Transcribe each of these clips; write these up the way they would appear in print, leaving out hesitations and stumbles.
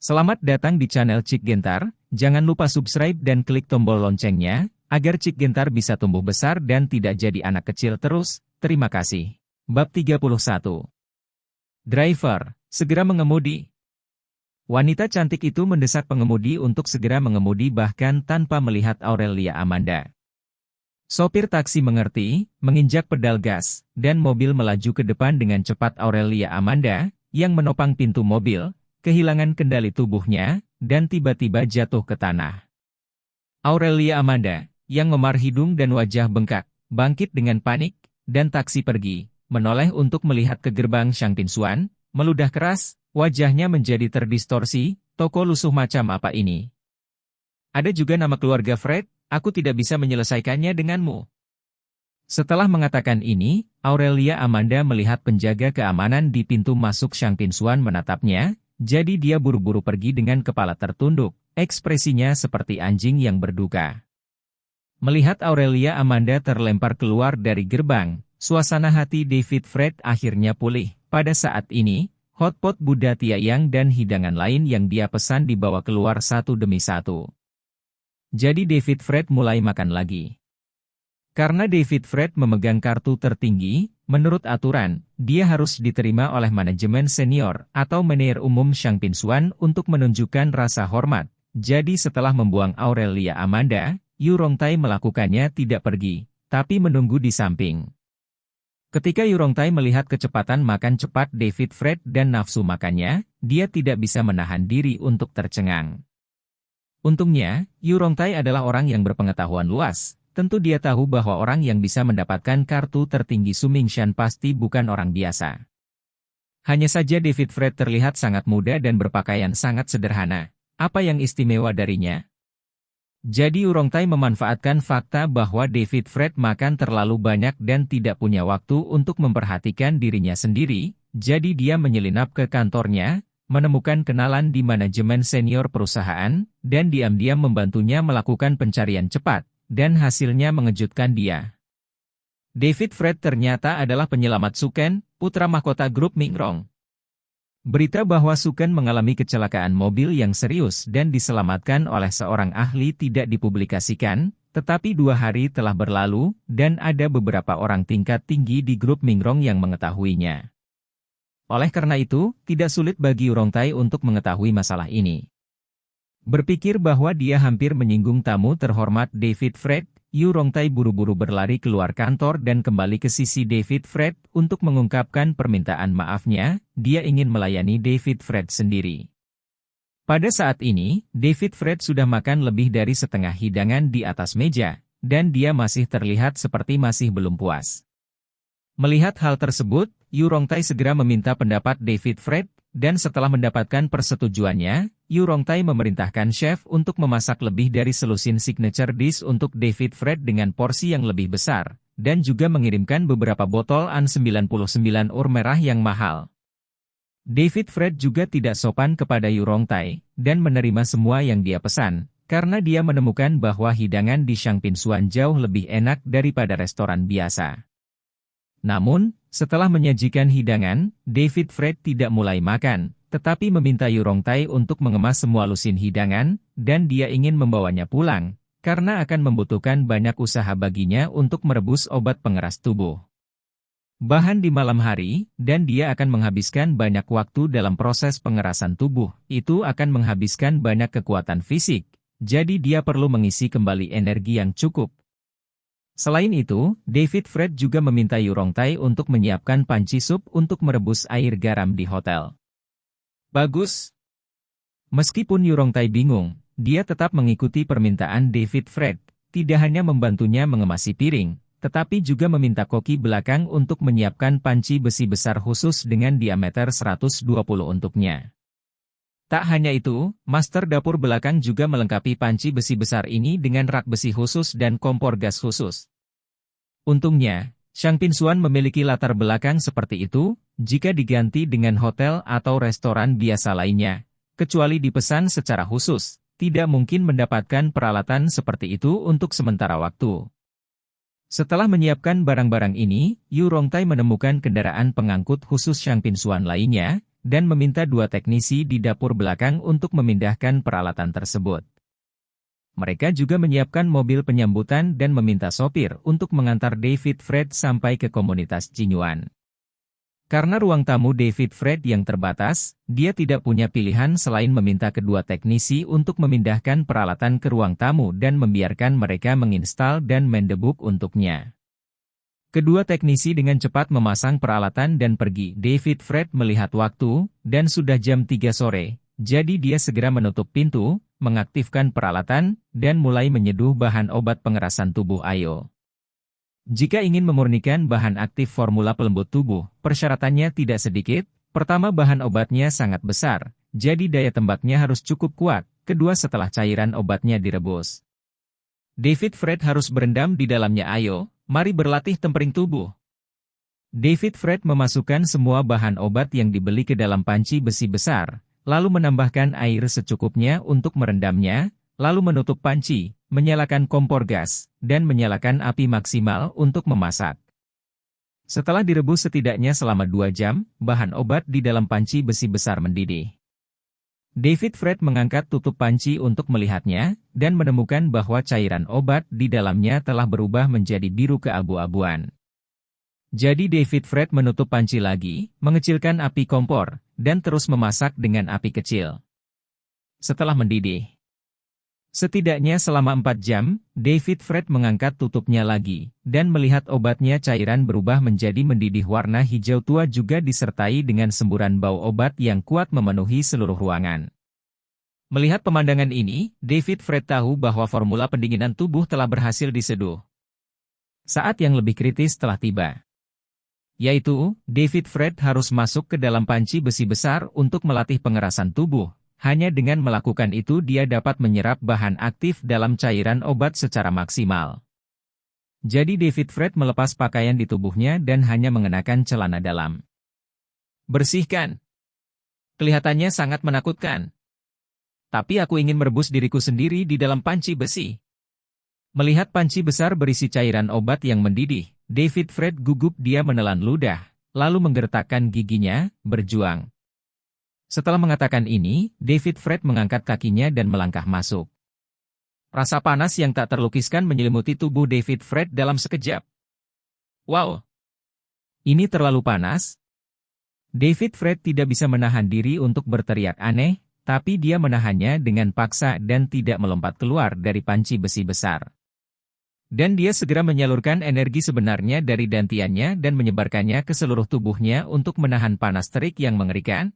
Selamat datang di channel Cik Gentar, jangan lupa subscribe dan klik tombol loncengnya, agar Cik Gentar bisa tumbuh besar dan tidak jadi anak kecil terus, terima kasih. Bab 31. Driver, segera mengemudi. Wanita cantik itu mendesak pengemudi untuk segera mengemudi bahkan tanpa melihat Aurelia Amanda. Sopir taksi mengerti, menginjak pedal gas, dan mobil melaju ke depan dengan cepat. Aurelia Amanda, yang menopang pintu mobil, kehilangan kendali tubuhnya, dan tiba-tiba jatuh ke tanah. Aurelia Amanda, yang memar hidung dan wajah bengkak, bangkit dengan panik, dan taksi pergi, menoleh untuk melihat ke gerbang Shang Pinsuan, meludah keras, wajahnya menjadi terdistorsi, toko lusuh macam apa ini? Ada juga nama keluarga Fred, aku tidak bisa menyelesaikannya denganmu. Setelah mengatakan ini, Aurelia Amanda melihat penjaga keamanan di pintu masuk Shang Pinsuan menatapnya, jadi dia buru-buru pergi dengan kepala tertunduk, ekspresinya seperti anjing yang berduka. Melihat Aurelia Amanda terlempar keluar dari gerbang, suasana hati David Fred akhirnya pulih. Pada saat ini, hotpot Buddha Tiayang dan hidangan lain yang dia pesan dibawa keluar satu demi satu. Jadi David Fred mulai makan lagi. Karena David Fred memegang kartu tertinggi, menurut aturan, dia harus diterima oleh manajemen senior atau manajer umum Shang Pinsuan untuk menunjukkan rasa hormat. Jadi setelah membuang Aurelia Amanda, Yu Rongtai melakukannya tidak pergi, tapi menunggu di samping. Ketika Yu Rongtai melihat kecepatan makan cepat David Fred dan nafsu makannya, dia tidak bisa menahan diri untuk tercengang. Untungnya, Yu Rongtai adalah orang yang berpengetahuan luas. Tentu dia tahu bahwa orang yang bisa mendapatkan kartu tertinggi Su Mingshan pasti bukan orang biasa. Hanya saja David Fred terlihat sangat muda dan berpakaian sangat sederhana. Apa yang istimewa darinya? Jadi Yu Rongtai memanfaatkan fakta bahwa David Fred makan terlalu banyak dan tidak punya waktu untuk memperhatikan dirinya sendiri, jadi dia menyelinap ke kantornya, menemukan kenalan di manajemen senior perusahaan, dan diam-diam membantunya melakukan pencarian cepat. Dan hasilnya mengejutkan dia. David Fred ternyata adalah penyelamat Suken, putra mahkota grup Mingrong. Berita bahwa Suken mengalami kecelakaan mobil yang serius dan diselamatkan oleh seorang ahli tidak dipublikasikan, tetapi 2 hari telah berlalu, dan ada beberapa orang tingkat tinggi di grup Mingrong yang mengetahuinya. Oleh karena itu, tidak sulit bagi Yu Rongtai untuk mengetahui masalah ini. Berpikir bahwa dia hampir menyinggung tamu terhormat David Fred, Yu Rongtai buru-buru berlari keluar kantor dan kembali ke sisi David Fred untuk mengungkapkan permintaan maafnya, dia ingin melayani David Fred sendiri. Pada saat ini, David Fred sudah makan lebih dari setengah hidangan di atas meja, dan dia masih terlihat seperti masih belum puas. Melihat hal tersebut, Yu Rongtai segera meminta pendapat David Fred, dan setelah mendapatkan persetujuannya, Yu Rongtai memerintahkan chef untuk memasak lebih dari selusin signature dish untuk David Fred dengan porsi yang lebih besar, dan juga mengirimkan beberapa botol An 99 ur merah yang mahal. David Fred juga tidak sopan kepada Yu Rongtai, dan menerima semua yang dia pesan, karena dia menemukan bahwa hidangan di Shang Pinsuan jauh lebih enak daripada restoran biasa. Namun, setelah menyajikan hidangan, David Fred tidak mulai makan, tetapi meminta Yu Rongtai untuk mengemas semua lusin hidangan, dan dia ingin membawanya pulang, karena akan membutuhkan banyak usaha baginya untuk merebus obat pengeras tubuh. Bahan di malam hari, dan dia akan menghabiskan banyak waktu dalam proses pengerasan tubuh, itu akan menghabiskan banyak kekuatan fisik, jadi dia perlu mengisi kembali energi yang cukup. Selain itu, David Fred juga meminta Yu Rongtai untuk menyiapkan panci sup untuk merebus air garam di hotel. Bagus. Meskipun Yu Rongtai bingung, dia tetap mengikuti permintaan David Fred, tidak hanya membantunya mengemasi piring, tetapi juga meminta koki belakang untuk menyiapkan panci besi besar khusus dengan diameter 120 untuknya. Tak hanya itu, master dapur belakang juga melengkapi panci besi besar ini dengan rak besi khusus dan kompor gas khusus. Untungnya, Shang Pinsuan memiliki latar belakang seperti itu, jika diganti dengan hotel atau restoran biasa lainnya, kecuali dipesan secara khusus, tidak mungkin mendapatkan peralatan seperti itu untuk sementara waktu. Setelah menyiapkan barang-barang ini, Yu Rongtai menemukan kendaraan pengangkut khusus Shang Pinsuan lainnya, dan meminta 2 teknisi di dapur belakang untuk memindahkan peralatan tersebut. Mereka juga menyiapkan mobil penyambutan dan meminta sopir untuk mengantar David Fred sampai ke komunitas Jinyuan. Karena ruang tamu David Fred yang terbatas, dia tidak punya pilihan selain meminta kedua teknisi untuk memindahkan peralatan ke ruang tamu dan membiarkan mereka menginstal dan mendebuk untuknya. Kedua teknisi dengan cepat memasang peralatan dan pergi. David Fred melihat waktu, dan sudah jam 3 sore, jadi dia segera menutup pintu, mengaktifkan peralatan, dan mulai menyeduh bahan obat pengerasan tubuh Ayo. Jika ingin memurnikan bahan aktif formula pelembut tubuh, persyaratannya tidak sedikit. Pertama, bahan obatnya sangat besar, jadi daya tembaknya harus cukup kuat. Kedua, setelah cairan obatnya direbus, David Fred harus berendam di dalamnya. Ayo, mari berlatih tempering tubuh. David Fred memasukkan semua bahan obat yang dibeli ke dalam panci besi besar, lalu menambahkan air secukupnya untuk merendamnya, lalu menutup panci, menyalakan kompor gas, dan menyalakan api maksimal untuk memasak. Setelah direbus setidaknya selama 2 jam, bahan obat di dalam panci besi besar mendidih. David Fred mengangkat tutup panci untuk melihatnya, dan menemukan bahwa cairan obat di dalamnya telah berubah menjadi biru keabu-abuan. Jadi David Fred menutup panci lagi, mengecilkan api kompor, dan terus memasak dengan api kecil. Setelah mendidih setidaknya selama 4 jam, David Fred mengangkat tutupnya lagi, dan melihat obatnya cairan berubah menjadi mendidih warna hijau tua juga disertai dengan semburan bau obat yang kuat memenuhi seluruh ruangan. Melihat pemandangan ini, David Fred tahu bahwa formula pendinginan tubuh telah berhasil diseduh. Saat yang lebih kritis telah tiba. Yaitu, David Fred harus masuk ke dalam panci besi besar untuk melatih pengerasan tubuh. Hanya dengan melakukan itu dia dapat menyerap bahan aktif dalam cairan obat secara maksimal. Jadi David Fred melepas pakaian di tubuhnya dan hanya mengenakan celana dalam. Bersihkan. Kelihatannya sangat menakutkan. Tapi aku ingin merebus diriku sendiri di dalam panci besi. Melihat panci besar berisi cairan obat yang mendidih, David Fred gugup. Dia menelan ludah, lalu menggertakkan giginya, berjuang. Setelah mengatakan ini, David Fred mengangkat kakinya dan melangkah masuk. Rasa panas yang tak terlukiskan menyelimuti tubuh David Fred dalam sekejap. Wow! Ini terlalu panas. David Fred tidak bisa menahan diri untuk berteriak aneh, tapi dia menahannya dengan paksa dan tidak melompat keluar dari panci besi besar. Dan dia segera menyalurkan energi sebenarnya dari dantiannya dan menyebarkannya ke seluruh tubuhnya untuk menahan panas terik yang mengerikan.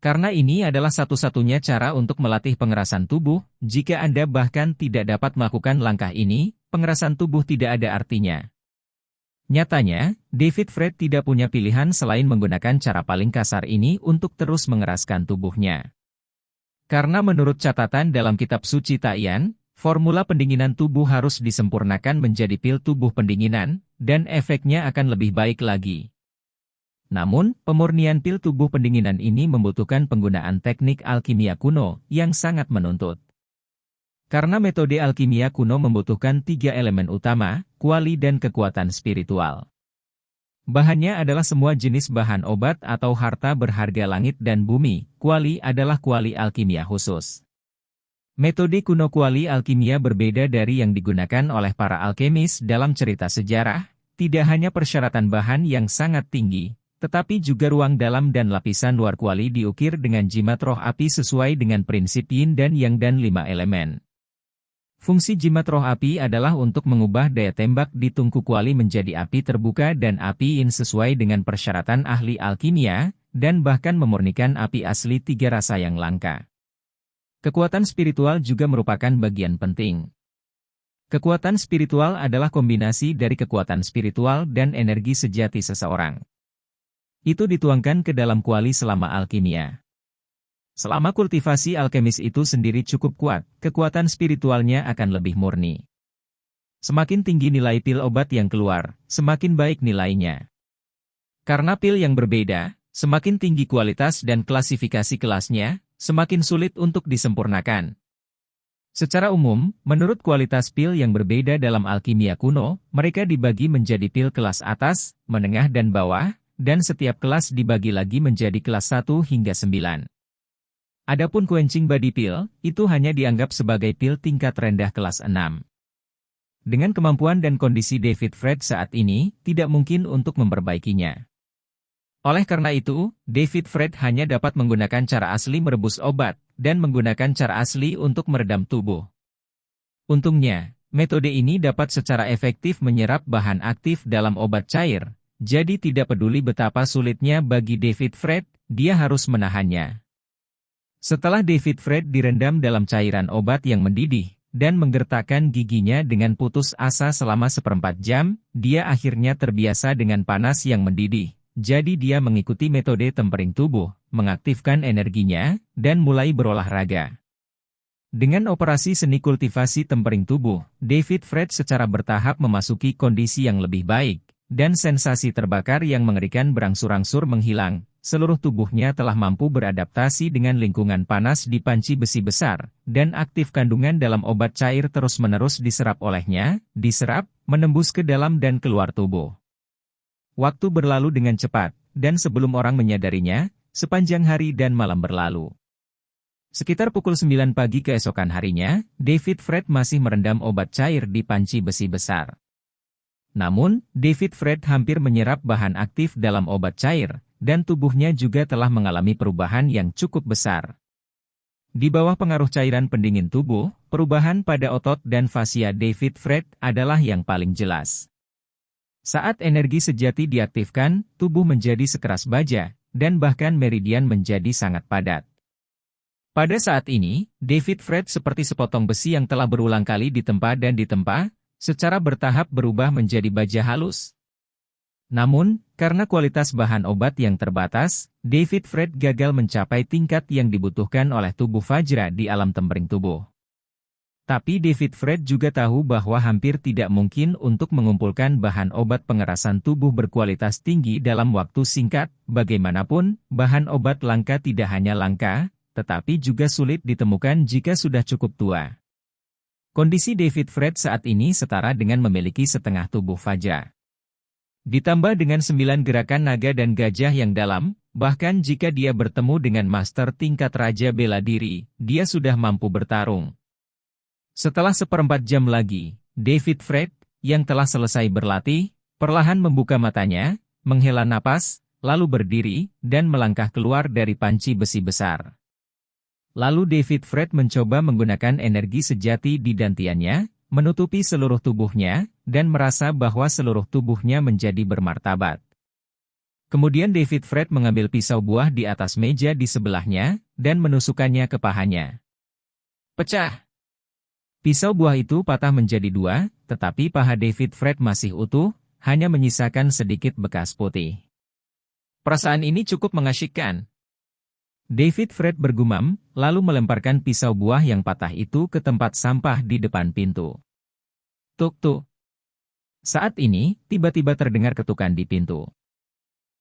Karena ini adalah satu-satunya cara untuk melatih pengerasan tubuh. Jika Anda bahkan tidak dapat melakukan langkah ini, pengerasan tubuh tidak ada artinya. Nyatanya, David Fred tidak punya pilihan selain menggunakan cara paling kasar ini untuk terus mengeraskan tubuhnya. Karena menurut catatan dalam kitab suci Taoian, formula pendinginan tubuh harus disempurnakan menjadi pil tubuh pendinginan, dan efeknya akan lebih baik lagi. Namun, pemurnian pil tubuh pendinginan ini membutuhkan penggunaan teknik alkimia kuno yang sangat menuntut. Karena metode alkimia kuno membutuhkan 3 elemen utama, kuali dan kekuatan spiritual. Bahannya adalah semua jenis bahan obat atau harta berharga langit dan bumi. Kuali adalah kuali alkimia khusus. Metode kuno kuali alkimia berbeda dari yang digunakan oleh para alkemis dalam cerita sejarah. Tidak hanya persyaratan bahan yang sangat tinggi, tetapi juga ruang dalam dan lapisan luar kuali diukir dengan jimat roh api sesuai dengan prinsip yin dan yang dan 5 elemen. Fungsi jimat roh api adalah untuk mengubah daya tembak di tungku kuali menjadi api terbuka dan api yin sesuai dengan persyaratan ahli alkimia, dan bahkan memurnikan api asli 3 rasa yang langka. Kekuatan spiritual juga merupakan bagian penting. Kekuatan spiritual adalah kombinasi dari kekuatan spiritual dan energi sejati seseorang. Itu dituangkan ke dalam kuali selama alkimia. Selama kultivasi alkemis itu sendiri cukup kuat, kekuatan spiritualnya akan lebih murni. Semakin tinggi nilai pil obat yang keluar, semakin baik nilainya. Karena pil yang berbeda, semakin tinggi kualitas dan klasifikasi kelasnya, semakin sulit untuk disempurnakan. Secara umum, menurut kualitas pil yang berbeda dalam alkimia kuno, mereka dibagi menjadi pil kelas atas, menengah dan bawah, dan setiap kelas dibagi lagi menjadi kelas 1 hingga 9. Adapun quenching body pill, itu hanya dianggap sebagai pil tingkat rendah kelas 6. Dengan kemampuan dan kondisi David Fred saat ini, tidak mungkin untuk memperbaikinya. Oleh karena itu, David Fred hanya dapat menggunakan cara asli merebus obat, dan menggunakan cara asli untuk meredam tubuh. Untungnya, metode ini dapat secara efektif menyerap bahan aktif dalam obat cair, jadi tidak peduli betapa sulitnya bagi David Fred, dia harus menahannya. Setelah David Fred direndam dalam cairan obat yang mendidih, dan menggertakkan giginya dengan putus asa selama 1/4 jam, dia akhirnya terbiasa dengan panas yang mendidih. Jadi dia mengikuti metode tempering tubuh, mengaktifkan energinya, dan mulai berolahraga. Dengan operasi seni kultivasi tempering tubuh, David Fred secara bertahap memasuki kondisi yang lebih baik, dan sensasi terbakar yang mengerikan berangsur-angsur menghilang. Seluruh tubuhnya telah mampu beradaptasi dengan lingkungan panas di panci besi besar, dan aktif kandungan dalam obat cair terus-menerus diserap olehnya, menembus ke dalam dan keluar tubuh. Waktu berlalu dengan cepat, dan sebelum orang menyadarinya, sepanjang hari dan malam berlalu. Sekitar pukul 9 pagi keesokan harinya, David Fred masih merendam obat cair di panci besi besar. Namun, David Fred hampir menyerap bahan aktif dalam obat cair, dan tubuhnya juga telah mengalami perubahan yang cukup besar. Di bawah pengaruh cairan pendingin tubuh, perubahan pada otot dan fasia David Fred adalah yang paling jelas. Saat energi sejati diaktifkan, tubuh menjadi sekeras baja, dan bahkan meridian menjadi sangat padat. Pada saat ini, David Fred seperti sepotong besi yang telah berulang kali ditempa dan ditempa, secara bertahap berubah menjadi baja halus. Namun, karena kualitas bahan obat yang terbatas, David Fred gagal mencapai tingkat yang dibutuhkan oleh tubuh Fajra di alam tempering tubuh. Tapi David Fred juga tahu bahwa hampir tidak mungkin untuk mengumpulkan bahan obat pengerasan tubuh berkualitas tinggi dalam waktu singkat. Bagaimanapun, bahan obat langka tidak hanya langka, tetapi juga sulit ditemukan jika sudah cukup tua. Kondisi David Fred saat ini setara dengan memiliki setengah tubuh Fajra. Ditambah dengan 9 gerakan naga dan gajah yang dalam, bahkan jika dia bertemu dengan master tingkat raja bela diri, dia sudah mampu bertarung. Setelah 1/4 jam lagi, David Fred, yang telah selesai berlatih, perlahan membuka matanya, menghela napas, lalu berdiri, dan melangkah keluar dari panci besi besar. Lalu David Fred mencoba menggunakan energi sejati di dantiannya, menutupi seluruh tubuhnya, dan merasa bahwa seluruh tubuhnya menjadi bermartabat. Kemudian David Fred mengambil pisau buah di atas meja di sebelahnya, dan menusukkannya ke pahanya. Pecah! Pisau buah itu patah menjadi 2, tetapi paha David Fred masih utuh, hanya menyisakan sedikit bekas putih. Perasaan ini cukup mengasyikkan. David Fred bergumam, lalu melemparkan pisau buah yang patah itu ke tempat sampah di depan pintu. Tuk-tuk. Saat ini, tiba-tiba terdengar ketukan di pintu.